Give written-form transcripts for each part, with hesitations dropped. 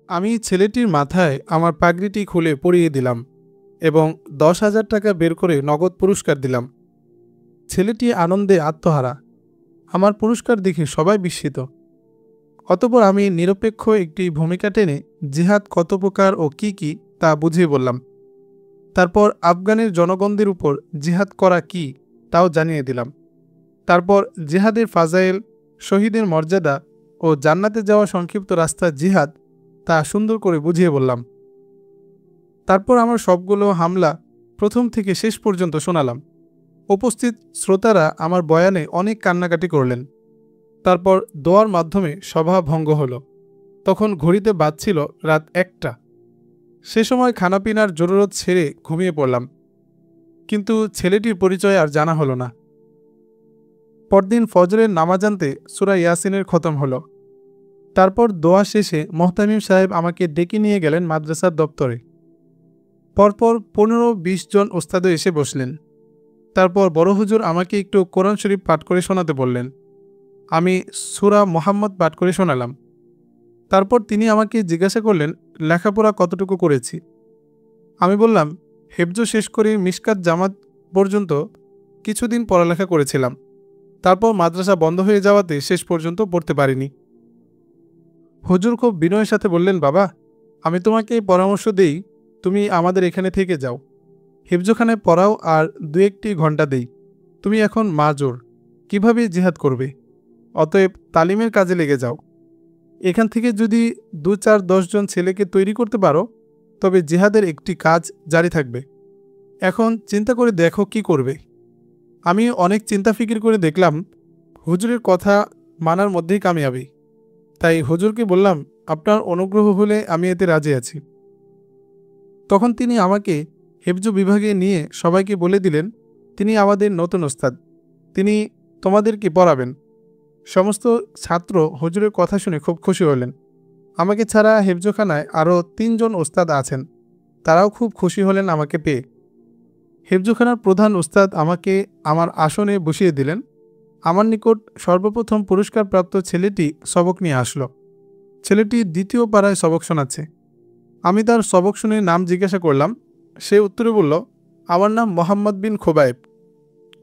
আমি ছেলেটির মাথায় আমার পাগড়িটি খুলে পরিয়ে দিলাম এবং ১০,০০০ টাকা বের করে নগদ পুরস্কার দিলাম। ছেলেটি আনন্দে আত্মহারা। আমার পুরস্কার দেখে সবাই বিস্মিত। অতঃপর আমি নিরপেক্ষ একটি ভূমিকা টেনে জিহাদ কত প্রকার ও কি কি তা বুঝিয়ে বললাম। তারপর আফগানের জনগণদের উপর জিহাদ করা কি তাও জানিয়ে দিলাম। তারপর জিহাদের ফাজাইল, শহীদের মর্যাদা ও জান্নাতে যাওয়া সংক্ষিপ্ত রাস্তা জিহাদ তা সুন্দর করে বুঝিয়ে বললাম। তারপর আমার সবগুলো হামলা প্রথম থেকে শেষ পর্যন্ত শোনালাম। উপস্থিত শ্রোতারা আমার বয়ানে অনেক কান্নাকাটি করলেন। তারপর দোয়ার মাধ্যমে সভা ভঙ্গ হলো। তখন ঘড়িতে বাজছিল রাত ১টা। সে সময় খানাপিনার জরুরত ছেড়ে ঘুমিয়ে পড়লাম, কিন্তু ছেলেটির পরিচয় আর জানা হলো না। পরদিন ফজরের নামাজ আনতে সূরা ইয়াসিনের খতম হলো। তারপর দোয়া শেষে মোহতামিম সাহেব আমাকে ডেকে নিয়ে গেলেন মাদ্রাসার দপ্তরে। পরপর ১৫-২০ জন ওস্তাদও এসে বসলেন। তারপর বড় হুজুর আমাকে একটু কোরআন শরীফ পাঠ করে শোনাতে বললেন। আমি সূরা মুহাম্মদ পাঠ করে শোনালাম। তারপর তিনি আমাকে জিজ্ঞাসা করলেন লেখাপড়া কতটুকু করেছি। আমি বললাম, হেফজ শেষ করে মিশকাত জামাত পর্যন্ত কিছুদিন পড়ালেখা করেছিলাম। তারপর মাদ্রাসা বন্ধ হয়ে যাওয়াতে শেষ পর্যন্ত পড়তে পারিনি। হুজুর খুব বিনয়ের সাথে বললেন, বাবা, আমি তোমাকে পরামর্শ দেই, তুমি আমাদের এখানে থেকে যাও, হিফজখানায় পড়াও আর ২-১টি ঘন্টা দেই। তুমি এখন মাজুর, কিভাবে জিহাদ করবে? অতএব তালিমের কাজে লেগে যাও। এখান থেকে যদি ২-৪-১০ জন ছেলেকে তৈরি করতে পারো, তবে জিহাদের একটি কাজ জারি থাকবে। এখন চিন্তা করে দেখো কি করবে। আমি অনেক চিন্তা ফিকির করে দেখলাম হুজুরের কথা মানার মধ্যেই কামিয়াবি। তাই হুজুরকে বললাম, আপনার অনুগ্রহ হলে আমি এতে রাজি আছি। তখন তিনি আমাকে হেফজ বিভাগে নিয়ে সবাইকে বলে দিলেন, তিনি আমাদের নতুন ওস্তাদ, তিনি তোমাদেরকে পড়াবেন। সমস্ত ছাত্র হুজুরের কথা শুনে খুব খুশি হলেন। আমাকে ছাড়া হেফজখানায় আরও ৩ জন ওস্তাদ আছেন, তারাও খুব খুশি হলেন আমাকে পেয়ে। হেফজখানার প্রধান ওস্তাদ আমাকে আমার আসনে বসিয়ে দিলেন। আমার নিকট সর্বপ্রথম পুরস্কারপ্রাপ্ত ছেলেটি সবক নিয়ে আসলো। ছেলেটি দ্বিতীয় পাড়ায় সবক শোনাচ্ছে। আমি তার সবক শুনে নাম জিজ্ঞাসা করলাম। সে উত্তরে বলল, আমার নাম মোহাম্মদ বিন খোবায়েব।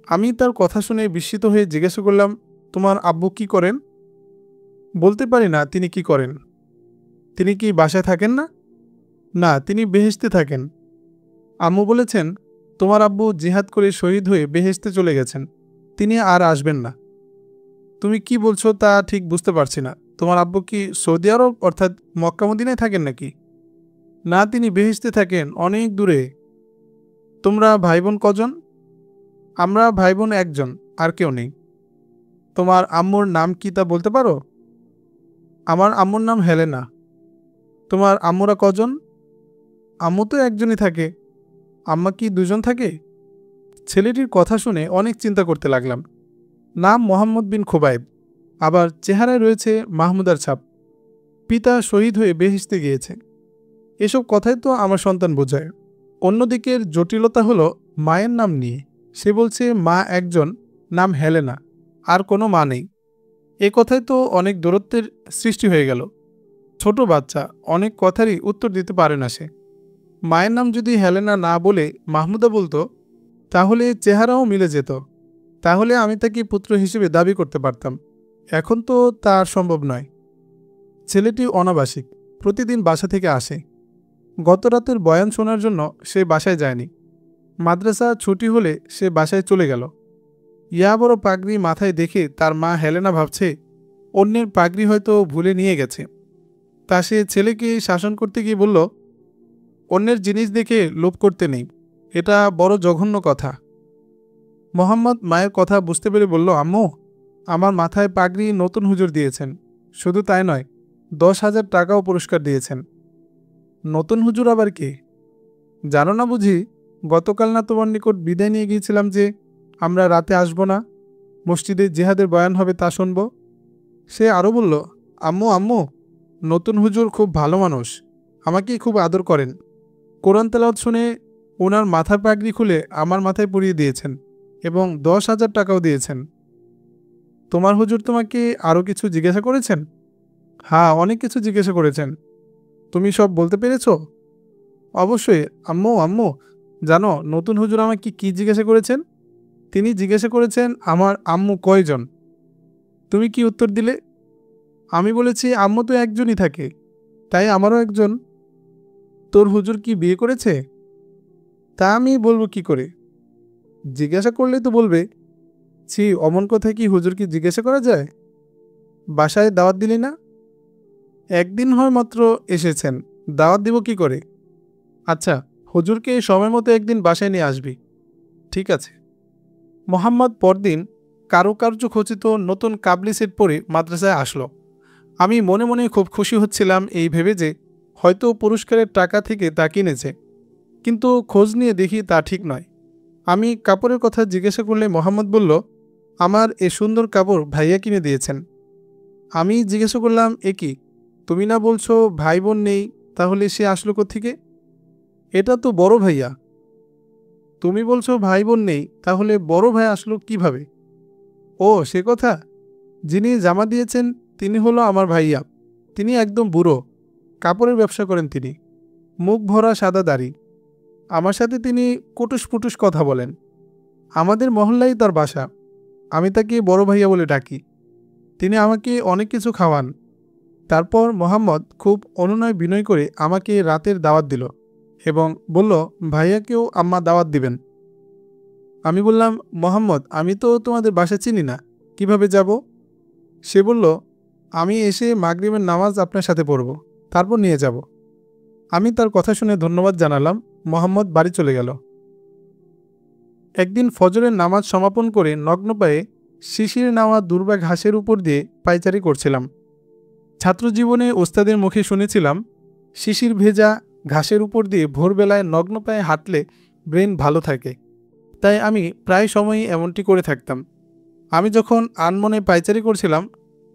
আমি তার কথা শুনে বিস্মিত হয়ে জিজ্ঞাসা করলাম, তোমার আব্বু কি করেন? বলতে পারি না তিনি কি করেন। তিনি কি বাসায় থাকেন না? না, তিনি বেহেশতে থাকেন। আম্মু বলেছেন, তোমার আব্বু জিহাদ করে শহীদ হয়ে বেহেশতে চলে গেছেন, তিনি আর আসবেন না। তুমি কি বলছো তা ঠিক বুঝতে পারছি না। তোমার আব্বু কি সৌদি আরব অর্থাৎ মক্কা মদিনায় থাকেন নাকি? না, তিনি বেহেশতে থাকেন অনেক দূরে। তোমরা ভাই বোন কজন? আমরা ভাই বোন একজন, আর কেউ নেই। তোমার আম্মুর নাম কি তা বলতে পারো? আমার আম্মুর নাম হেলেনা। তোমার আম্মুরা কজন? আম্মু তো একজনই থাকে। আম্মা কি দুজন থাকে? ছেলেটির কথা শুনে অনেক চিন্তা করতে লাগলাম। নাম মোহাম্মদ বিন খোবায়েব, আবার চেহারায় রয়েছে মাহমুদার ছাপ। পিতা শহীদ হয়ে বেহেশতে গিয়েছে। এসব কথাই তো আমার সন্তান বোঝায়। অন্যদিকের জটিলতা হলো মায়ের নাম নিয়ে। সে বলছে মা একজন, নাম হেলেনা, আর কোনো মা নেই। এ কথায় তো অনেক দূরত্বের সৃষ্টি হয়ে গেল। ছোট বাচ্চা, অনেক কথারই উত্তর দিতে পারে না সে। মায়ের নাম যদি হেলেনা না বলে মাহমুদা বলতো, তাহলে চেহারাও মিলে যেত। তাহলে আমি তাকে পুত্র হিসেবে দাবি করতে পারতাম। এখন তো তা আর সম্ভব নয়। ছেলেটি অনাবাসিক, প্রতিদিন বাসা থেকে আসে। গত রাতের বয়ান শোনার জন্য সে বাসায় যায়নি। মাদ্রাসা ছুটি হলে সে বাসায় চলে গেল। ইয়া বড় পাগড়ি মাথায় দেখে তার মা হেলেনা ভাবছে অন্যের পাগড়ি হয়তো ভুলে নিয়ে গেছে। তা সে ছেলেকে শাসন করতে গিয়ে বলল, অন্যের জিনিস দেখে লোভ করতে নেই, এটা বড় জঘন্য কথা। মোহাম্মদ মায়ের কথা বুঝতে পেরে বলল, আম্মু, আমার মাথায় পাগড়ি নতুন হুজুর দিয়েছেন। শুধু তাই নয়, 10,000 টাকাও পুরস্কার দিয়েছেন। নতুন হুজুর আবার কে? জানো না বুঝি? গতকাল না তোমার নিকট বিদায় নিয়ে গিয়েছিলাম যে আমরা রাতে আসব না, মসজিদে জিহাদের বয়ান হবে তা শুনব। সে আরও বলল, আম্মু আম্মু, নতুন হুজুর খুব ভালো মানুষ, আমাকে খুব আদর করেন। কোরআন তেলাওয়াত শুনে ওনার মাথার পাগড়ি খুলে আমার মাথায় পরিয়ে দিয়েছেন এবং 10,000 টাকাও দিয়েছেন। তোমার হুজুর তোমাকে আরও কিছু জিজ্ঞাসা করেছেন? হ্যাঁ, অনেক কিছু জিজ্ঞাসা করেছেন। তুমি সব বলতে পেরেছ? অবশ্যই আম্মু। আম্মু, জানো নতুন হুজুর আমাকে কি জিজ্ঞাসা করেছেন? তিনি জিজ্ঞাসা করেছেন আমার আম্মু কয়জন। তুমি কি উত্তর দিলে? আমি বলেছি আম্মু তো একজনই থাকে, তাই আমারও একজন। তোর হুজুর কি বিয়ে করেছে? তা আমি বলবো কি করে? জিজ্ঞাসা করলেই তো বলবে। ছি, অমন কথায় কি হুজুরকে জিজ্ঞাসা করা যায়? বাসায় দাওয়াত দিলি না? একদিন হয় মাত্র এসেছেন, দাওয়াত দিব কি করে? আচ্ছা, হুজুরকে সময় মতো একদিন বাসায় নিয়ে আসবি। ঠিক আছে। মোহাম্মদ পরদিন কারুকার্য খচিত নতুন কাবলি সেট পরে মাদ্রাসায় আসলো। আমি মনে মনে খুব খুশি হচ্ছিলাম এই ভেবে যে হয়তো পুরস্কারের টাকা থেকে তা কিনেছে, কিন্তু খোঁজ নিয়ে দেখি তা ঠিক নয়। আমি কাপড়ের কথা জিজ্ঞাসা করলে মোহাম্মদ বলল, আমার এ সুন্দর কাপড় ভাইয়া কিনে দিয়েছেন। আমি জিজ্ঞাসা করলাম, এ কি, তুমি না বলছো ভাই বোন নেই, তাহলে সে আসলো কোত্থেকে? এটা তো বড় ভাইয়া। তুমি বলছো ভাই বোন নেই, তাহলে বড় ভাই আসলো কিভাবে? ও সে কথা। যিনি জামা দিয়েছেন তিনি হলো আমার ভাইয়া। তিনি একদম বুড়ো, কাপড়ের ব্যবসা করেন তিনি, মুখ ভরা সাদা দাড়ি। আমার সাথে তিনি কুটুস ফুটুস কথা বলেন। আমাদের মহল্লাই তার বাসা। আমি তাকে বড় ভাইয়া বলে ডাকি। তিনি আমাকে অনেক কিছু খাওয়ান। তারপর মোহাম্মদ খুব অনুনয় বিনয় করে আমাকে রাতের দাওয়াত দিল এবং বলল, ভাইয়াকেও আম্মা দাওয়াত দিবেন। আমি বললাম, মোহাম্মদ, আমি তো তোমাদের বাসা চিনি না, কিভাবে যাব? সে বলল, আমি এসে মাগরিবের নামাজ আপনার সাথে পড়ব, তারপর নিয়ে যাব। আমি তার কথা শুনে ধন্যবাদ জানালাম। মোহাম্মদ বাড়ি চলে গেল। একদিন ফজরের নামাজ সমাপন করে নগ্ন পায়ে শিশির নেওয়া দুর্বা ঘাসের উপর দিয়ে পায়চারি করছিলাম। ছাত্রজীবনে ওস্তাদের মুখে শুনেছিলাম, শিশির ভেজা ঘাসের উপর দিয়ে ভোরবেলায় নগ্ন পায়ে হাঁটলে ব্রেন ভালো থাকে। তাই আমি প্রায় সময়ই এমনটি করে থাকতাম। আমি যখন আনমনে পায়চারি করছিলাম,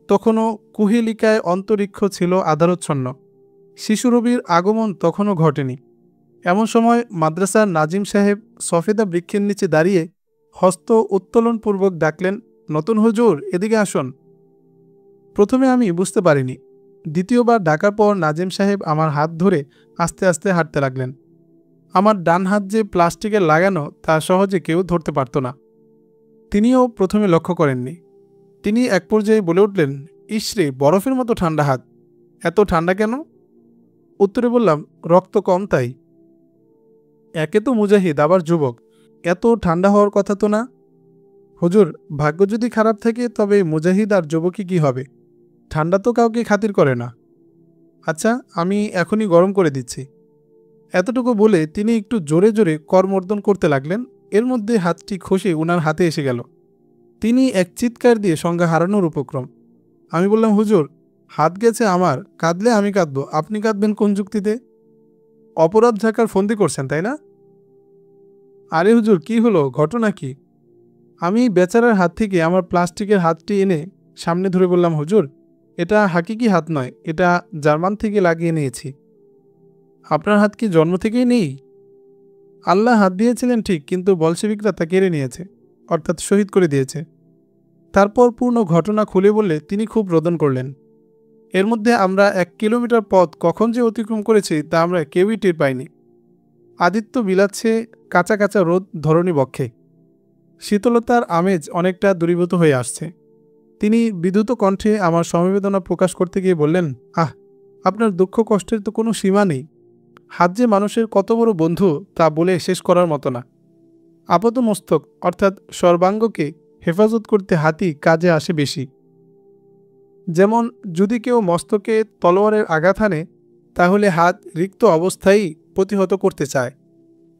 তখনও কুহেলিকায় অন্তরিক্ষ ছিল আধারচ্ছন্ন। শিশুরবির আগমন তখনও ঘটেনি। এমন সময় মাদ্রাসার নাজিম সাহেব সফেদা বৃক্ষের নিচে দাঁড়িয়ে হস্ত উত্তোলনপূর্বক ডাকলেন, নতুন হুজুর, এদিকে আসুন। প্রথমে আমি বুঝতে পারিনি। দ্বিতীয়বার ডাকার পর নাজিম সাহেব আমার হাত ধরে আস্তে আস্তে হাঁটতে লাগলেন। আমার ডান হাত যে প্লাস্টিকের লাগানো তা সহজে কেউ ধরতে পারত না। তিনিও প্রথমে লক্ষ্য করেননি। তিনি এক পর্যায়ে বলে উঠলেন, ইসরে, বরফের মতো ঠান্ডা হাত, এত ঠান্ডা কেন? উত্তরে বললাম, রক্ত কম তাই। একে তো মুজাহিদ, আবার যুবক, এত ঠান্ডা হওয়ার কথা তো না। হুজুর, ভাগ্য যদি খারাপ থাকে তবে মুজাহিদ আর যুবকই কি হবে? ঠান্ডা তো কাউকে খাতির করে না। আচ্ছা, আমি এখনই গরম করে দিচ্ছি। এতটুকু বলে তিনি একটু জোরে জোরে করমর্দন করতে লাগলেন। এর মধ্যে হাতটি খসে উনার হাতে এসে গেল। তিনি এক চিৎকার দিয়ে সংজ্ঞা হারানোর উপক্রম। আমি বললাম, হুজুর, হাত গেছে আমার, কাঁদলে আমি কাঁদবো, আপনি কাঁদবেন কোন যুক্তিতে? অপরাধ ঢাকার ফন্দি করছেন তাই না? আরে হুজুর, কি হলো, ঘটনা কি? আমি বেচারার হাত থেকে আমার প্লাস্টিকের হাতটি এনে সামনে ধরে বললাম, হুজুর, এটা হাকিকি হাত নয়, এটা জার্মান থেকে লাগিয়ে নিয়েছি। আপনার হাত কি জন্ম থেকেই নেই? আল্লাহ হাত দিয়েছিলেন ঠিক, কিন্তু বলশেবিকরা তা কেড়ে নিয়েছে, অর্থাৎ শহীদ করে দিয়েছে। তারপর পূর্ণ ঘটনা খুলে বললে তিনি খুব রোদন করলেন। এর মধ্যে আমরা 1 কিলোমিটার পথ কখন যে অতিক্রম করেছি তা আমরা কেউই টের পাইনি। আদিত্য বিলাচ্ছে কাঁচা কাঁচা রোদ ধরণী বক্ষে। শীতলতার আমেজ অনেকটা দূরীভূত হয়ে আসছে। তিনি বিদ্যুৎ কণ্ঠে আমার সমবেদনা প্রকাশ করতে গিয়ে বললেন, আহ, আপনার দুঃখ কষ্টের তো কোনো সীমা নেই। হাত যে মানুষের কত বড় বন্ধু তা বলে শেষ করার মতো না। আপাতমস্তক অর্থাৎ সর্বাঙ্গকে হেফাজত করতে হাতই কাজে আসে বেশি। যেমন যদি কেউ মস্তকে তলোয়ারের আঘাত হানে, তাহলে হাত রিক্ত অবস্থায় প্রতিহত করতে চায়।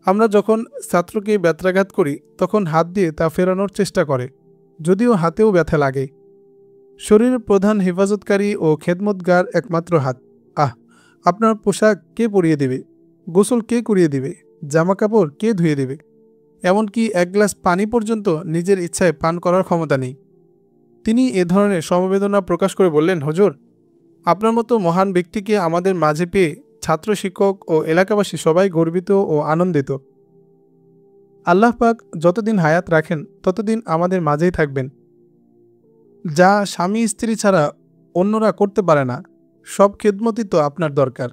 আমরা যখন ছাত্রকে ব্যত্রাঘাত করি তখন হাত দিয়ে তা ফেরানোর চেষ্টা করে, যদিও হাতেও ব্যথা লাগে। শরীরের প্রধান হেফাজতকারী ও খেদমতগার একমাত্র হাত। আহ, আপনার পোশাক কে পরিয়ে দেবে? গোসল কে করিয়ে দিবে? জামা কাপড় কে ধুয়ে দেবে? এমনকি 1 গ্লাস পানি পর্যন্ত নিজের ইচ্ছায় পান করার ক্ষমতা নেই। তিনি এ ধরনের সমবেদনা প্রকাশ করে বললেন, হুজুর, আপনার মতো মহান ব্যক্তিকে আমাদের মাঝে পেয়ে ছাত্র, শিক্ষক ও এলাকাবাসী সবাই গর্বিত ও আনন্দিত। আল্লাহ পাক যতদিন হায়াত রাখেন ততদিন আমাদের মাঝেই থাকবেন। যা স্বামী স্ত্রী ছাড়া অন্যরা করতে পারে না, সব খেদমতই তো আপনার দরকার।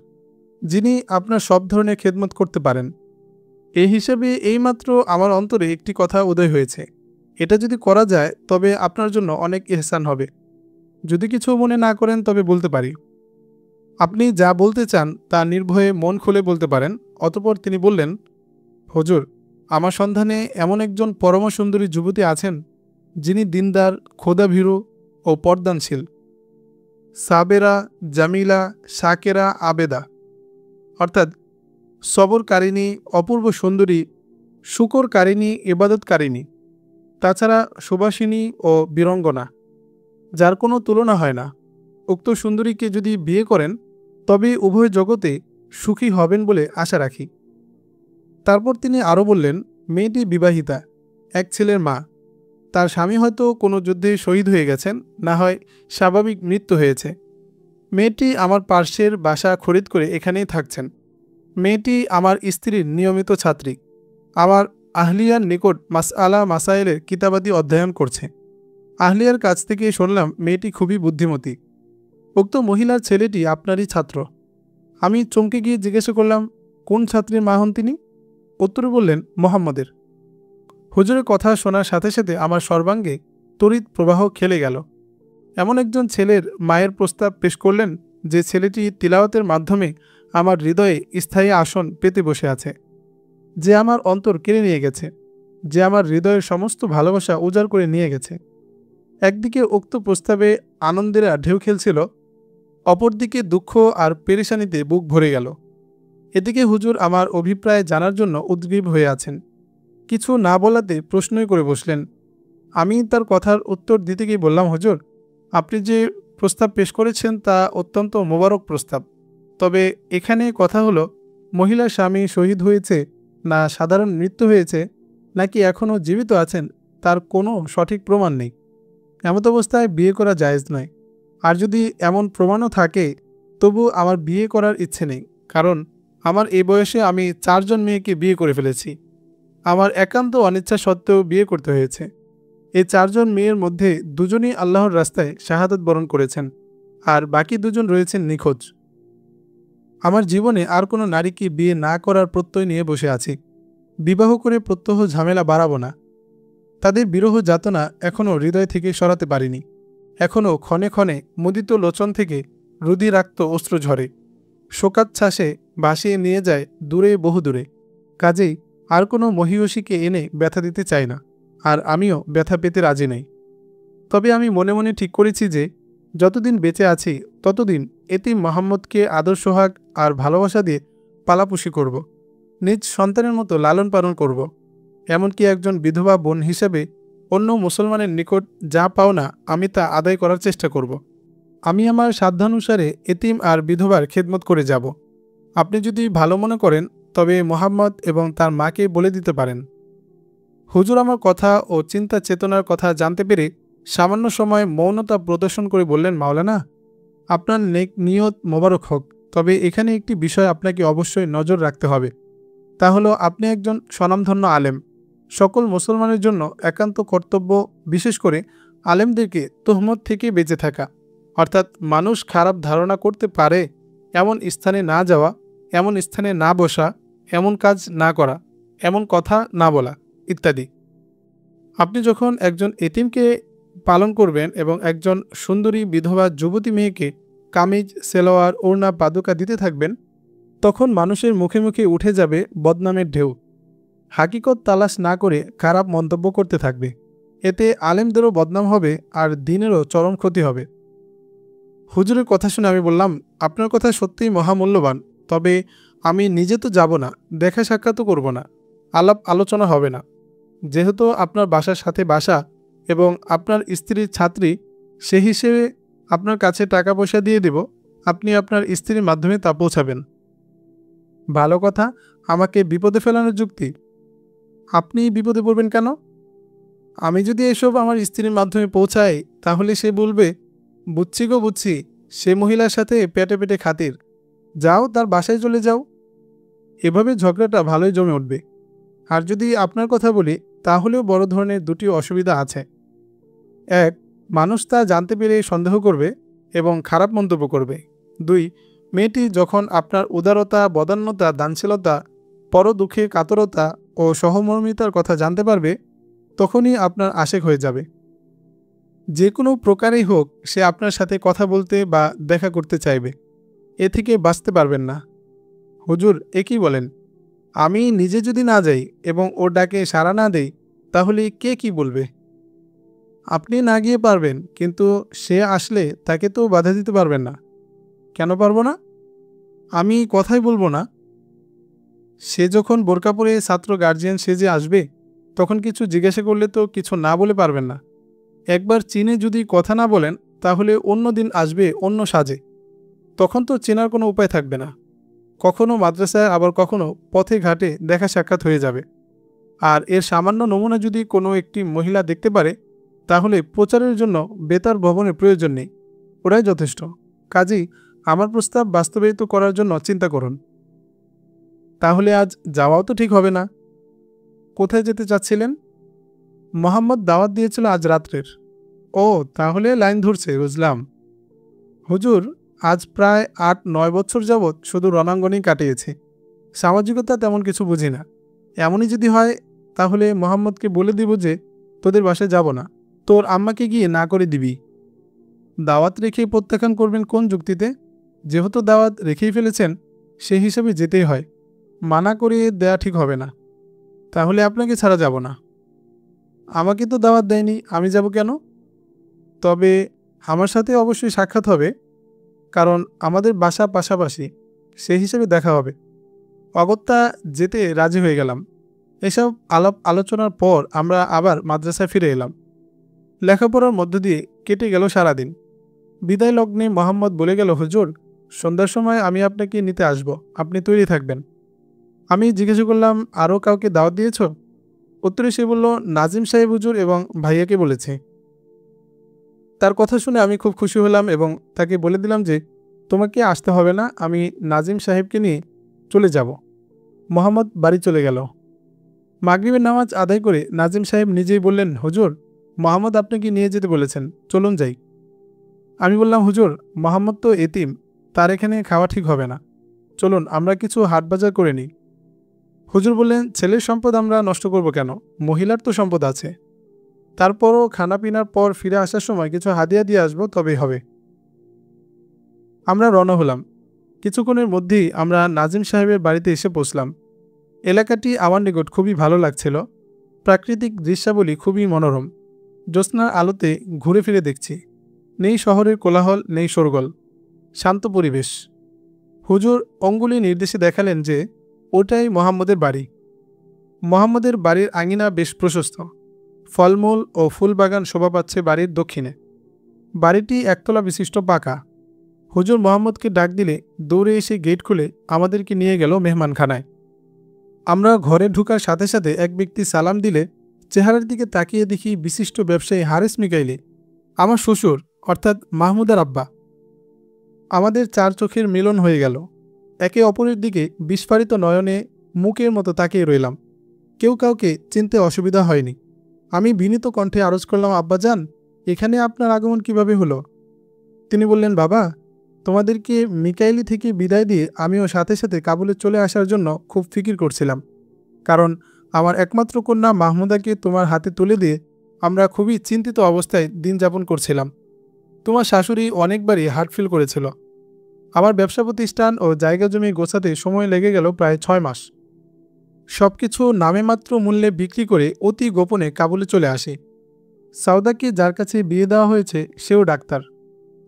যিনি আপনার সব ধরনের খেদমত করতে পারেন। এই হিসেবে এইমাত্র আমার অন্তরে একটি কথা উদয় হয়েছে। এটা যদি করা যায় তবে আপনার জন্য অনেক ইহসান হবে। যদি কিছু মনে না করেন তবে বলতে পারি। আপনি যা বলতে চান তা নির্ভয়ে মন খুলে বলতে পারেন। অতঃপর তিনি বললেন, হুজুর, আমার সন্ধানে এমন একজন পরম সুন্দরী যুবতী আছেন যিনি দিনদার, খোদাভীরু ও পর্দানশীল। সাবেরা, জামিলা, শাকেরা, আবেদা, অর্থাৎ সবরকারিণী, অপূর্ব সুন্দরী, শুকরকারিণী, ইবাদতকারিণী, তাছাড়া সুবাসিনী ও বীরঙ্গনা, যার কোনো তুলনা হয় না। উক্ত সুন্দরীকে যদি বিয়ে করেন তবে উভয় জগতে সুখী হবেন বলে আশা রাখি। তারপর তিনি আরও বললেন, মেয়েটি বিবাহিতা, এক ছেলের মা। তার স্বামী হয়তো কোনো যুদ্ধে শহীদ হয়ে গেছেন, না হয় স্বাভাবিক মৃত্যু হয়েছে। মেয়েটি আমার পার্শ্বের বাসা খরিদ করে এখানেই থাকছেন। মেয়েটি আমার স্ত্রীর নিয়মিত ছাত্রী। আমার আহলিয়ার নিকট মাসআলা মাসাইলের কিতাবাদি অধ্যয়ন করছে। আহলিয়ার কাছ থেকে শুনলাম মেয়েটি খুবই বুদ্ধিমতী। উক্ত মহিলার ছেলেটি আপনারই ছাত্র। আমি চমকে গিয়ে জিজ্ঞাসা করলাম, কোন ছাত্রীর মা হন তিনি? উত্তরে বললেন, মোহাম্মদের। হুজুরের কথা শোনার সাথে সাথে আমার সর্বাঙ্গে তড়িৎ প্রবাহ খেলে গেল। এমন একজন ছেলের মায়ের প্রস্তাব পেশ করলেন যে ছেলেটি তিলাওয়াতের মাধ্যমে আমার হৃদয়ে স্থায়ী আসন পেতে বসে আছে, যে আমার অন্তর কেড়ে নিয়ে গেছে, যে আমার হৃদয়ের সমস্ত ভালোবাসা উজাড় করে নিয়ে গেছে। একদিকে উক্ত প্রস্তাবে আনন্দের ঢেউ খেলছিল, অপরদিকে দুঃখ আর পেরেশানিতে বুক ভরে গেল। এদিকে হুজুর আমার অভিপ্রায় জানার জন্য উদ্গ্রীব হয়ে আছেন। কিছু না বলাতে প্রশ্নই করে বসলেন। আমি তার কথার উত্তর দিতে গিয়ে বললাম, হুজুর, আপনি যে প্রস্তাব পেশ করেছেন তা অত্যন্ত মোবারক প্রস্তাব। তবে এখানে কথা হলো, মহিলার স্বামী শহীদ হয়েছে না সাধারণ মৃত্যু হয়েছে নাকি এখনও জীবিত আছেন তার কোনো সঠিক প্রমাণ নেই। এমত অবস্থায় বিয়ে করা জায়েজ নয়। আর যদি এমন প্রমাণও থাকে তবু আমার বিয়ে করার ইচ্ছে নেই, কারণ আমার এই বয়সে আমি 4 জন মেয়েকে বিয়ে করে ফেলেছি। আমার একান্ত অনিচ্ছা সত্ত্বেও বিয়ে করতে হয়েছে। এই 4 জন মেয়ের মধ্যে 2 জনই আল্লাহর রাস্তায় শাহাদাত বরণ করেছেন, আর বাকি 2 জন রয়েছেন নিখোঁজ। আমার জীবনে আর কোনো নারীকে বিয়ে না করার প্রত্যয় নিয়ে বসে আছি। বিবাহ করে প্রত্যহ ঝামেলা বাড়াবো না। তাদের বিরহ যাতনা এখনও হৃদয় থেকে সরাতে পারিনি। এখনও ক্ষণে ক্ষণে মুদিত লোচন থেকে রুধিরাক্ত অশ্রু ঝরে, শোকাচ্ছ্বাসে ভাসিয়ে নিয়ে যায় দূরে, বহু দূরে। কাজেই আর কোনো মহিষীকে এনে ব্যথা দিতে চাই না, আর আমিও ব্যথা পেতে রাজি নই। তবে আমি মনে মনে ঠিক করেছি যে যতদিন বেঁচে আছি ততদিন এতিম মোহাম্মদকে আদর সোহাগ আর ভালোবাসা দিয়ে পালাপুষি করব, নিজ সন্তানের মতো লালন পালন করব। এমনকি একজন বিধবা বোন হিসেবে অন্য মুসলমানের নিকট যা পাওনা আমি তা আদায় করার চেষ্টা করব। আমি আমার সাধ্যানুসারে এতিম আর বিধবার খেদমত করে যাব। আপনি যদি ভালো মনে করেন তবে মোহাম্মদ এবং তার মাকে বলে দিতে পারেন। হুজুর আমার কথা ও চিন্তা চেতনার কথা জানতে পেরে সামান্য সময় মৌনতা প্রদর্শন করে বললেন, মাওলানা, আপনার নেক নিয়ত মোবারক হোক। তবে এখানে একটি বিষয় আপনাকে অবশ্যই নজর রাখতে হবে। তা হলো, আপনি একজন স্বনামধন্য আলেম। সকল মুসলমানের জন্য একান্ত কর্তব্য, বিশেষ করে আলেমদেরকে তোহমত থেকে বেঁচে থাকা, অর্থাৎ মানুষ খারাপ ধারণা করতে পারে এমন স্থানে না যাওয়া, এমন স্থানে না বসা, এমন কাজ না করা, এমন কথা না বলা ইত্যাদি। আপনি যখন একজন এতিমকে পালন করবেন এবং একজন সুন্দরী বিধবা যুবতী মেয়েকে কামিজ, সেলোয়ার, ওড়না, পাদুকা দিতে থাকবেন, তখন মানুষের মুখে মুখে উঠে যাবে বদনামের ঢেউ। হাকিকত তালাশ না করে খারাপ মন্তব্য করতে থাকবে। এতে আলেমদেরও বদনাম হবে আর দিনেরও চরম ক্ষতি হবে। হুজুরের কথা শুনে আমি বললাম, আপনার কথা সত্যিই মহামূল্যবান। তবে আমি নিজে তো যাব না, দেখা সাক্ষাৎও করব না, আলাপ আলোচনা হবে না। যেহেতু আপনার বাসার সাথে বাসা এবং আপনার স্ত্রীর ছাত্রী, সে হিসেবে আপনার কাছে টাকা পয়সা দিয়ে দেব, আপনি আপনার স্ত্রীর মাধ্যমে তা পৌঁছাবেন। ভালো কথা, আমাকে বিপদে ফেলানোর যুক্তি? আপনি বিপদে পড়বেন কেন? আমি যদি এসব আমার স্ত্রীর মাধ্যমে পৌঁছাই তাহলে সে বলবে, বুঝছি গো বুঝছি, সে মহিলার সাথে পেটে পেটে খাতির, যাও তার বাসায় চলে যাও। এভাবে ঝগড়াটা ভালোই জমে উঠবে। আর যদি আপনার কথা বলি, তাহলেও বড় ধরনের 2টি অসুবিধা আছে। 1, মানুষ তা জানতে পেরে সন্দেহ করবে এবং খারাপ মন্তব্য করবে। 2, মেয়েটি যখন আপনার উদারতা, বদান্যতা, দানশীলতা, পরদুঃখে কাতরতা ও সহমর্মিতার কথা জানতে পারবে, তখনই আপনার আশেক হয়ে যাবে। যে কোনো প্রকারেই হোক সে আপনার সাথে কথা বলতে বা দেখা করতে চাইবে। এ থেকে বাঁচতে পারবেন না। হুজুর, এ কি বলেন? আমি নিজে যদি না যাই এবং ওর ডাকে সাড়া না দেই, তাহলে কে কি বলবে? আপনি না গিয়ে পারবেন, কিন্তু সে আসলে তাকে তো বাধা দিতে পারবেন না। কেন পারবো না? আমি কথাই বলবো না। সে যখন বোরকা পরে ছাত্র গার্জিয়ান সেজে আসবে, তখন কিছু জিজ্ঞাসা করলে তো কিছু না বলে পারবেন না। একবার চিনে যদি কথা না বলেন, তাহলে অন্য দিন আসবে অন্য সাজে। তখন তো চেনার কোনো উপায় থাকবে না। কখনো মাদ্রাসায়, আবার কখনো পথে ঘাটে দেখা সাক্ষাৎ হয়ে যাবে। আর এর সামান্য নমুনা যদি কোনো একটি মহিলা দেখতে পারে, তাহলে প্রচারের জন্য বেতার ভবনের প্রয়োজন নেই। ওরাই যথেষ্ট। কাজেই আমার প্রস্তাব বাস্তবায়িত করার জন্য চিন্তা করুন। তাহলে আজ যাওয়াও তো ঠিক হবে না। কোথায় যেতে চাচ্ছিলেন? মোহাম্মদ দাওয়াত দিয়েছিল আজ রাত্রের। ও, তাহলে লাইন ধরছে, বুঝলাম। হুজুর, আজ প্রায় ৮-৯ বছর যাবৎ শুধু রণাঙ্গনেই কাটিয়েছি। সামাজিকতা তেমন কিছু বুঝি না। এমনই যদি হয়, তাহলে মোহাম্মদকে বলে দিব যে তোদের বাসায় যাব না, তোর আম্মাকে গিয়ে না করে দিবি। দাওয়াত রেখেই প্রত্যাখ্যান করবেন কোন যুক্তিতে? যেহেতু দাওয়াত রেখেই ফেলেছেন, সেই হিসাবে যেতেই হয়। মানা করিয়ে দেয়া ঠিক হবে না। তাহলে আপনাকে ছাড়া যাব না। আমাকে তো দাওয়াত দেয়নি, আমি যাব কেন? তবে আমার সাথে অবশ্যই সাক্ষাৎ হবে, কারণ আমাদের বাসা পাশাপাশি, সেই হিসেবে দেখা হবে। অগত্যা যেতে রাজি হয়ে গেলাম। এসব আলাপ আলোচনার পর আমরা আবার মাদ্রাসায় ফিরে এলাম। লেখাপড়ার মধ্য দিয়ে কেটে গেল সারাদিন। বিদায় লগ্নে মোহাম্মদ বলে গেল, হুজুর, সন্ধ্যার সময় আমি আপনাকে নিতে আসব, আপনি তৈরি থাকবেন। আমি জিজ্ঞাসা করলাম, আরও কাউকে দাওয়াত দিয়েছ? উত্তরে সে বলল, নাজিম সাহেব হুজুর এবং ভাইয়াকে বলেছে। তার কথা শুনে আমি খুব খুশি হলাম এবং তাকে বলে দিলাম যে তোমাকে আসতে হবে না, আমি নাজিম সাহেবকে নিয়ে চলে যাব। মোহাম্মদ বাড়ি চলে গেল। মাগরিবের নামাজ আদায় করে নাজিম সাহেব নিজেই বললেন, হুজুর, মোহাম্মদ আপনাকে নিয়ে যেতে বলেছেন, চলুন যাই। আমি বললাম, হুজুর, মোহাম্মদ তো এতিম, তার এখানে খাওয়া ঠিক হবে না, চলুন আমরা কিছু হাট বাজার করে নিই। হুজুর বললেন, ছেলের সম্পদ আমরা নষ্ট করব কেন? মহিলার তো সম্পদ আছে। তারপরও খানাপিনার পর ফিরে আসার সময় কিছু হাদিয়া দিয়ে আসবো, তবেই হবে। আমরা রওনা হলাম। কিছুক্ষণের মধ্যেই আমরা নাজিম সাহেবের বাড়িতে এসে পৌঁছলাম। এলাকাটি আমার নিকট খুবই ভালো লাগছিল। প্রাকৃতিক দৃশ্যাবলী খুবই মনোরম। জ্যোৎস্নার আলোতে ঘুরে ফিরে দেখছি। নেই শহরের কোলাহল, নেই শোরগোল, শান্ত পরিবেশ। হুজুর অঙ্গুলি নির্দেশে দেখালেন যে ওটাই মোহাম্মদের বাড়ি। মোহাম্মদের বাড়ির আঙিনা বেশ প্রশস্ত। ফলমূল ও ফুল বাগান শোভা পাচ্ছে বাড়ির দক্ষিণে। বাড়িটি একতলা বিশিষ্ট পাকা। হুজুর মোহাম্মদকে ডাক দিলে দৌড়ে এসে গেট খুলে আমাদেরকে নিয়ে গেল মেহমানখানায়। আমরা ঘরে ঢোকার সাথে সাথে এক ব্যক্তি সালাম দিলে চেহারার দিকে তাকিয়ে দেখি বিশিষ্ট ব্যবসায়ী হারেস মিকাইলি, আমার শ্বশুর, অর্থাৎ মাহমুদার আব্বা। আমাদের চার চোখের মিলন হয়ে গেল। একে অপরের দিকে বিস্ফারিত নয়নে মুকের মতো তাকিয়ে রইলাম। কেউ কাউকে চিনতে অসুবিধা হয়নি। আমি বিনীত কণ্ঠে আরজ করলাম, আব্বাজান, এখানে আপনার আগমন কিভাবে হলো? তিনি বললেন, বাবা, তোমাদেরকে মিকাইলি থেকে বিদায় দিয়ে আমিও সাথে সাথে কাবুলে চলে আসার জন্য খুব ফিকির করছিলাম, কারণ আমার একমাত্র কন্যা মাহমুদাকে তোমার হাতে তুলে দিয়ে আমরা খুবই চিন্তিত অবস্থায় দিন যাপন করছিলাম। তোমার শাশুড়ি অনেকবারই হার্ট ফিল করেছিল। আমার ব্যবসা প্রতিষ্ঠান ও জায়গা জমি গোছাতে সময় লেগে গেল প্রায় 6 মাস। সবকিছু নামে মাত্র মূল্যে বিক্রি করে অতি গোপনে কাবুলে চলে আসি। সাউদাকে যার কাছে বিয়ে দেওয়া হয়েছে সেও ডাক্তার,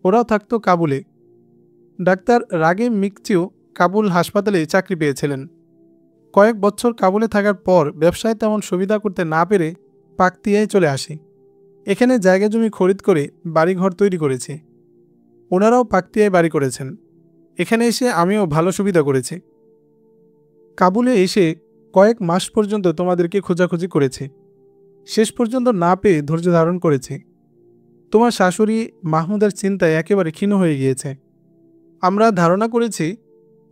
ওরাও থাকতো কাবুলে। ডাক্তার রাগিম মিকচিও কাবুল হাসপাতালে চাকরি পেয়েছিলেন। কয়েক বছর কাবুলে থাকার পর ব্যবসায় তেমন সুবিধা করতে না পেরে পাকতিয়ায় চলে আসি। এখানে জায়গা জমি খরিদ করে বাড়িঘর তৈরি করেছি। ওনারাও পাকতিয়ায় বাড়ি করেছেন। এখানে এসে আমিও ভালো সুবিধা করেছি। কাবুলে এসে কয়েক মাস পর্যন্ত তোমাদেরকে খোঁজাখুঁজি করেছি, শেষ পর্যন্ত না পেয়ে ধৈর্য ধারণ করেছি। তোমার শাশুড়ি মাহমুদার চিন্তায় একেবারে ক্ষীণ হয়ে গিয়েছে। আমরা ধারণা করেছি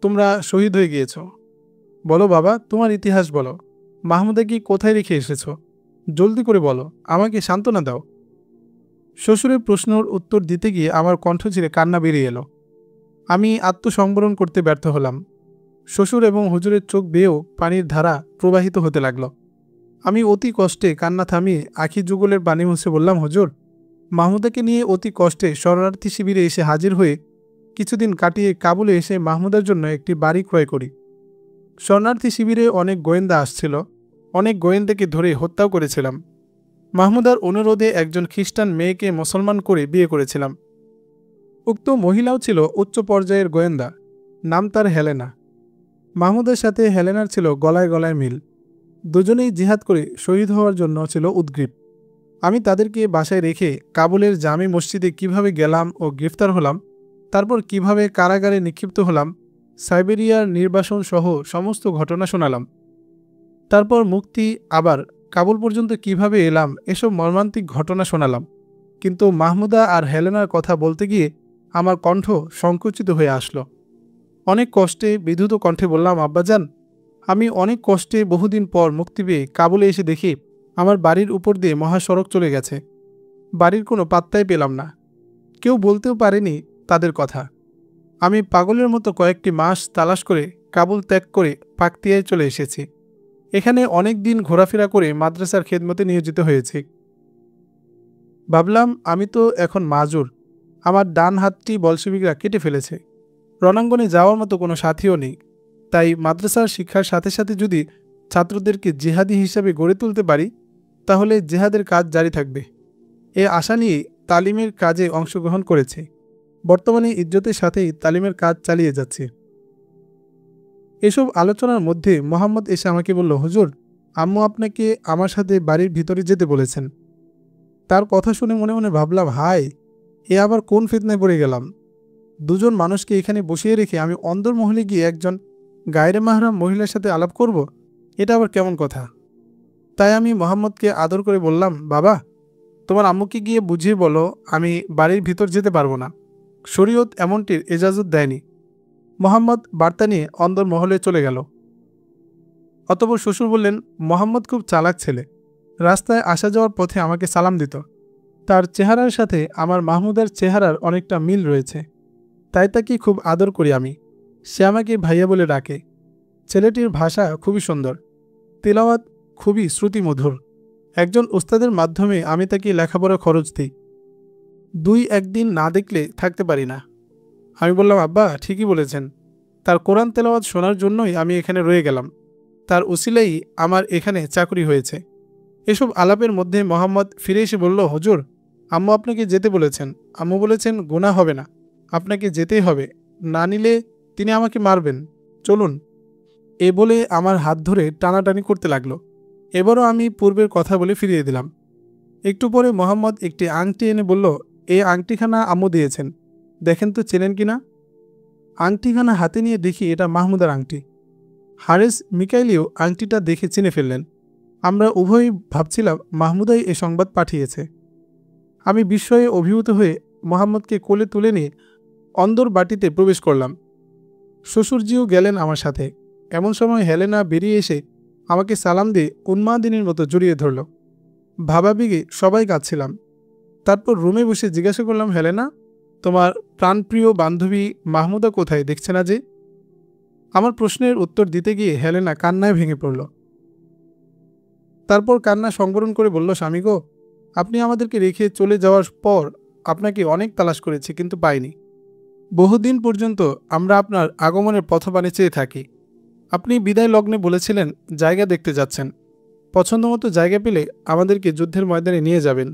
তোমরা শহীদ হয়ে গিয়েছ। বলো বাবা, তোমার ইতিহাস বলো। মাহমুদা কি কোথায় রেখে এসেছো? জলদি করে বলো, আমাকে সান্ত্বনা দাও। শ্বশুরের প্রশ্নের উত্তর দিতে গিয়ে আমার কণ্ঠ ছিঁড়ে কান্না বেরিয়ে এলো। আমি আত্মসংবরণ করতে ব্যর্থ হলাম। শ্বশুর এবং হুজুরের চোখ বেয়েও পানির ধারা প্রবাহিত হতে লাগল। আমি অতি কষ্টে কান্না থামিয়ে আখি যুগলের পানি মুছে বললাম, হুজুর, মাহমুদাকে নিয়ে অতি কষ্টে শরণার্থী শিবিরে এসে হাজির হয়ে কিছুদিন কাটিয়ে কাবুলে এসে মাহমুদার জন্য একটি বাড়ি ক্রয় করি। শরণার্থী শিবিরে অনেক গোয়েন্দা আসছিল, অনেক গোয়েন্দাকে ধরে হত্যাও করেছিলাম। মাহমুদার অনুরোধে একজন খ্রিস্টান মেয়েকে মুসলমান করে বিয়ে করেছিলাম। উক্ত মহিলাও ছিল উচ্চ পর্যায়ের গোয়েন্দা, নাম তার হেলেনা। মাহমুদের সাথে হেলেনার ছিল গলায় গলায় মিল। দুজনেই জিহাদ করে শহীদ হওয়ার জন্য ছিল উদ্গ্রীব। আমি তাদেরকে বাসায় রেখে কাবুলের জামে মসজিদে কিভাবে গেলাম ও গ্রেফতার হলাম, তারপর কিভাবে কারাগারে নিক্ষিপ্ত হলাম, সাইবেরিয়ার নির্বাসন সহ সমস্ত ঘটনা শোনালাম। তারপর মুক্তি, আবার কাবুল পর্যন্ত কিভাবে এলাম, এসব মর্মান্তিক ঘটনা শোনালাম। কিন্তু মাহমুদা আর হেলেনার কথা বলতে গিয়ে আমার কণ্ঠ সংকুচিত হয়ে আসলো। অনেক কষ্টে বিধুত কণ্ঠে বললাম, আব্বাজান, আমি অনেক কষ্টে বহুদিন পর মুক্তি পেয়ে কাবুলে এসে দেখি আমার বাড়ির উপর দিয়ে মহাসড়ক চলে গেছে। বাড়ির কোনো পাত্তাই পেলাম না, কেউ বলতেও পারেনি তাদের কথা। আমি পাগলের মতো কয়েকটি মাস তালাশ করে কাবুল ত্যাগ করে পাকতিয়ায় চলে এসেছি। এখানে অনেক দিন ঘোরাফেরা করে মাদ্রাসার খেদমতে নিয়োজিত হয়েছি। ভাবলাম আমি তো এখন মাজুর, আমার ডান হাতটি বলশিবিকরা কেটে ফেলেছে, রণাঙ্গনে যাওয়ার মতো কোনো সাথীও নেই। তাই মাদ্রাসার শিক্ষার সাথে সাথে যদি ছাত্রদেরকে জিহাদি হিসাবে গড়ে তুলতে পারি, তাহলে জিহাদের কাজ জারি থাকবে। এ আশা নিয়ে তালিমের কাজে অংশগ্রহণ করেছে। বর্তমানে ইজ্জতের সাথেই তালিমের কাজ চালিয়ে যাচ্ছে। এসব আলোচনার মধ্যে মোহাম্মদ এসে আমাকে বলল, হুজুর, আম্মু আপনাকে আমার সাথে বাড়ির ভিতরে যেতে বলেছেন। তার কথা শুনে মনে মনে ভাবলাম, হায়, এ আবার কোন ফিতনায় পড়ে গেলাম। দুজন মানুষকে এখানে বসিয়ে রেখে আমি অন্দরমহলে গিয়ে একজন গায়রে মাহরাম মহিলার সাথে আলাপ করব, এটা আবার কেমন কথা। তাই আমি মোহাম্মদকে আদর করে বললাম, বাবা, তোমার আম্মুকে গিয়ে বুঝিয়ে বলো আমি বাড়ির ভিতর যেতে পারবো না, শরীয়ত এমনটির এজাজত দেয়নি। মোহাম্মদ বার্তা নিয়ে অন্দরমহলে চলে গেল। অতঃপর শ্বশুর বললেন, মোহাম্মদ খুব চালাক ছেলে, রাস্তায় আসা যাওয়ার পথে আমাকে সালাম দিত। তার চেহারার সাথে আমার মাহমুদার চেহারার অনেকটা মিল রয়েছে, তাই তাকে খুব আদর করি আমি। সে আমাকে ভাইয়া বলে ডাকে। ছেলেটির ভাষা খুবই সুন্দর, তেলাওয়াত খুবই শ্রুতিমধুর। একজন ওস্তাদের মাধ্যমে আমি তাকে লেখাপড়া খরচ দিই। 2-1 দিন না দেখলে থাকতে পারি না। আমি বললাম, আব্বা ঠিকই বলেছেন, তার কোরআন তেলাওয়াত শোনার জন্যই আমি এখানে রয়ে গেলাম, তার উসিলাই আমার এখানে চাকরি হয়েছে। এসব আলাপের মধ্যে মোহাম্মদ ফিরে এসে বলল, হুজুর, আম্মু আপনাকে যেতে বলেছেন। আম্মু বলেছেন গুনাহ হবে না, আপনাকে যেতেই হবে, না নিলে তিনি আমাকে মারবেন, চলুন। এ বলে আমার হাত ধরে টানাটানি করতে লাগলো। এবারও আমি পূর্বের কথা বলে ফিরিয়ে দিলাম। একটু পরে মোহাম্মদ একটি আংটি এনে বলল, এই আংটিখানা আম্মু দিয়েছেন, দেখেন তো চেনেন কিনা। আংটিখানা হাতে নিয়ে দেখি এটা মাহমুদার আংটি। হারেস মিকাইলিও আংটিটা দেখে চিনে ফেললেন। আমরা উভয়ই ভাবছিলাম মাহমুদাই এ সংবাদ পাঠিয়েছে। আমি বিস্ময়ে অভিভূত হয়ে মোহাম্মদকে কোলে তুলে নিয়ে অন্দর বাটিতে প্রবেশ করলাম। শ্বশুরজিও গেলেন আমার সাথে। এমন সময় হেলেনা বেরিয়ে এসে আমাকে সালাম দিয়ে উন্মাদিনীর মতো জড়িয়ে ধরল। ভাবাবেগে সবাই কাঁদছিলাম। তারপর রুমে বসে জিজ্ঞাসা করলাম, হেলেনা, তোমার প্রাণপ্রিয় বান্ধবী মাহমুদা কোথায়, দেখছে না যে? আমার প্রশ্নের উত্তর দিতে গিয়ে হেলেনা কান্নায় ভেঙে পড়ল। তারপর কান্না সংবরণ করে বলল, স্বামী গো, আপনি আমাদেরকে রেখে চলে যাওয়ার পর আপনাকে অনেক তালাশ করেছি, কিন্তু পাইনি। বহুদিন পর্যন্ত আমরা আপনার আগমনের পথবাণী চেয়ে থাকি। আপনি বিদায় লগ্নে বলেছিলেন জায়গা দেখতে যাচ্ছেন, পছন্দমতো জায়গা পেলে আমাদেরকে যুদ্ধের ময়দানে নিয়ে যাবেন।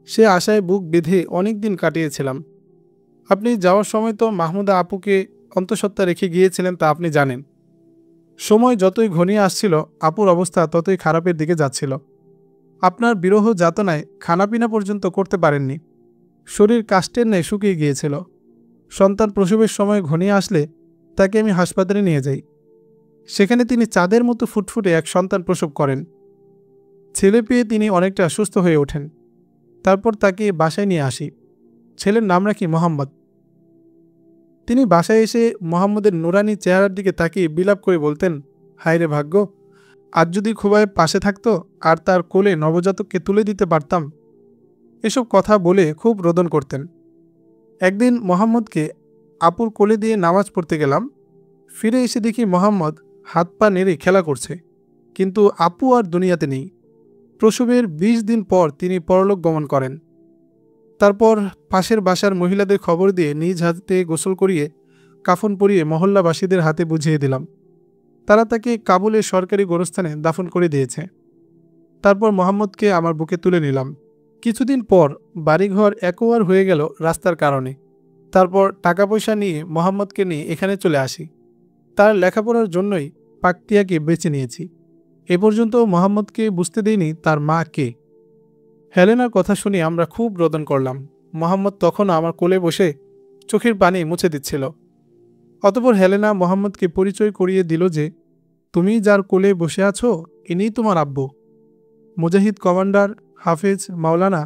সে আশায় বুক বেঁধে অনেক দিন কাটিয়েছিলাম। আপনি যাওয়ার সময় তো মাহমুদা আপুকে অন্তঃসত্ত্বা রেখে গিয়েছিলেন, তা আপনি জানেন। সময় যতই ঘনিয়ে আসছিল আপুর অবস্থা ততই খারাপের দিকে যাচ্ছিল। আপনার বিরহ যাতনায় খানাপিনা পর্যন্ত করতে পারেননি। শরীর কাষ্টের ন্যায় শুকিয়ে গিয়েছিল। সন্তান প্রসবের সময় ঘনিয়ে আসলে তাকে আমি হাসপাতালে নিয়ে যাই। সেখানে তিনি চাঁদের মতো ফুটফুটে এক সন্তান প্রসব করেন। ছেলে পেয়ে তিনি অনেকটা সুস্থ হয়ে ওঠেন। তারপর তাকে বাসায় নিয়ে আসি। ছেলের নাম রাখি মোহাম্মদ। তিনি বাসায় এসে মোহাম্মদের নুরানি চেহারার দিকে তাকিয়ে বিলাপ করে বলতেন, হায় রে ভাগ্য, আজ যদি খুবায় পাশে থাকতো আর তার কোলে নবজাতককে তুলে দিতে পারতাম। এসব কথা বলে খুব রোদন করতেন। একদিন মোহাম্মদকে আপুর কোলে দিয়ে নামাজ পড়তে গেলাম। ফিরে এসে দেখি মোহাম্মদ হাত পা নেড়ে খেলা করছে, কিন্তু আপু আর দুনিয়াতে নেই। প্রসবের ২০ দিন পর তিনি পরলোক গমন করেন। তারপর পাশের বাসার মহিলাদের খবর দিয়ে নিজ হাতে গোসল করিয়ে কাফন পরিয়ে মহল্লাবাসীদের হাতে বুঝিয়ে দিলাম। তারা তাকে কাবুলের সরকারি গোরস্থানে দাফন করে দিয়েছে। তারপর মোহাম্মদকে আমার বুকে তুলে নিলাম। কিছুদিন পর বাড়িঘর একোয়ার হয়ে গেল রাস্তার কারণে। তারপর টাকা পয়সা নিয়ে মোহাম্মদকে নিয়ে এখানে চলে আসি। তার লেখাপড়ার জন্যই পাকটিয়াকে বেছে নিয়েছি। এ পর্যন্ত মোহাম্মদকে বুঝতে দেইনি তার মা কে। হেলেনার কথা শুনে আমরা খুব রোদন করলাম। মোহাম্মদ তখন আমার কোলে বসে চোখের পানি মুছে দিচ্ছিল। অতঃপর হেলেনা মোহাম্মদকে পরিচয় করিয়ে দিল যে, তুমি যার কোলে বসে আছো ইনিই তোমার আব্বু, মুজাহিদ কমান্ডার হাফেজ মাওলানা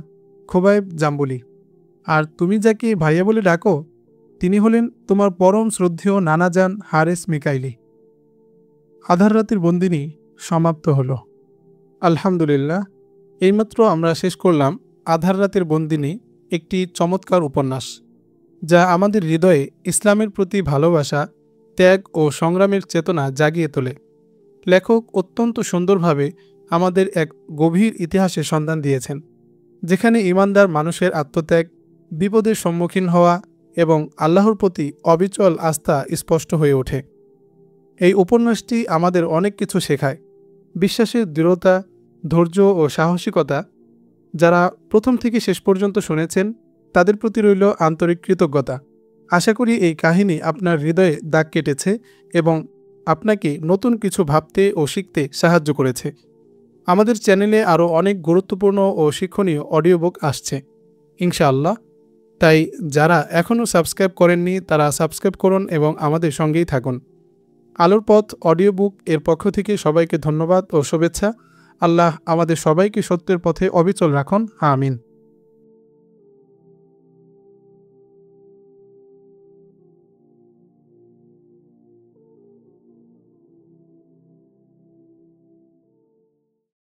খোবায়েব জাম্বুলি। আর তুমি যাকে ভাইয়া বলে ডাকো তিনি হলেন তোমার পরম শ্রদ্ধেয় নানাজান হারেস মিকাইলি। আধার রাতের বন্দিনী সমাপ্ত হলো। আলহামদুলিল্লাহ, এইমাত্র আমরা শেষ করলাম আধার রাতের বন্দিনী, একটি চমৎকার উপন্যাস যা আমাদের হৃদয়ে ইসলামের প্রতি ভালোবাসা, ত্যাগ ও সংগ্রামের চেতনা জাগিয়ে তোলে। লেখক অত্যন্ত সুন্দরভাবে আমাদের এক গভীর ইতিহাসের সন্ধান দিয়েছেন, যেখানে ঈমানদার মানুষের আত্মত্যাগ, বিপদের সম্মুখীন হওয়া এবং আল্লাহর প্রতি অবিচল আস্থা স্পষ্ট হয়ে ওঠে। এই উপন্যাসটি আমাদের অনেক কিছু শেখায়। বিশ্বাসের দৃঢ়তা, ধৈর্য ও সাহসিকতা। যারা প্রথম থেকে শেষ পর্যন্ত শুনেছেন তাদের প্রতি রইল আন্তরিক কৃতজ্ঞতা। আশা করি এই কাহিনী আপনার হৃদয়ে দাগ কেটেছে এবং আপনাকে নতুন কিছু ভাবতে ও শিখতে সাহায্য করেছে। আমাদের চ্যানেলে আরও অনেক গুরুত্বপূর্ণ ও শিক্ষণীয় অডিও বুক আসছে ইনশাআল্লাহ। তাই যারা এখনও সাবস্ক্রাইব করেননি তারা সাবস্ক্রাইব করুন এবং আমাদের সঙ্গেই থাকুন। আলোর পথ অডিও বুক এর পক্ষ থেকে সবাইকে ধন্যবাদ ও শুভেচ্ছা। আল্লাহ আমাদের সবাইকে সত্যের পথে অবিচল রাখুন। আমিন।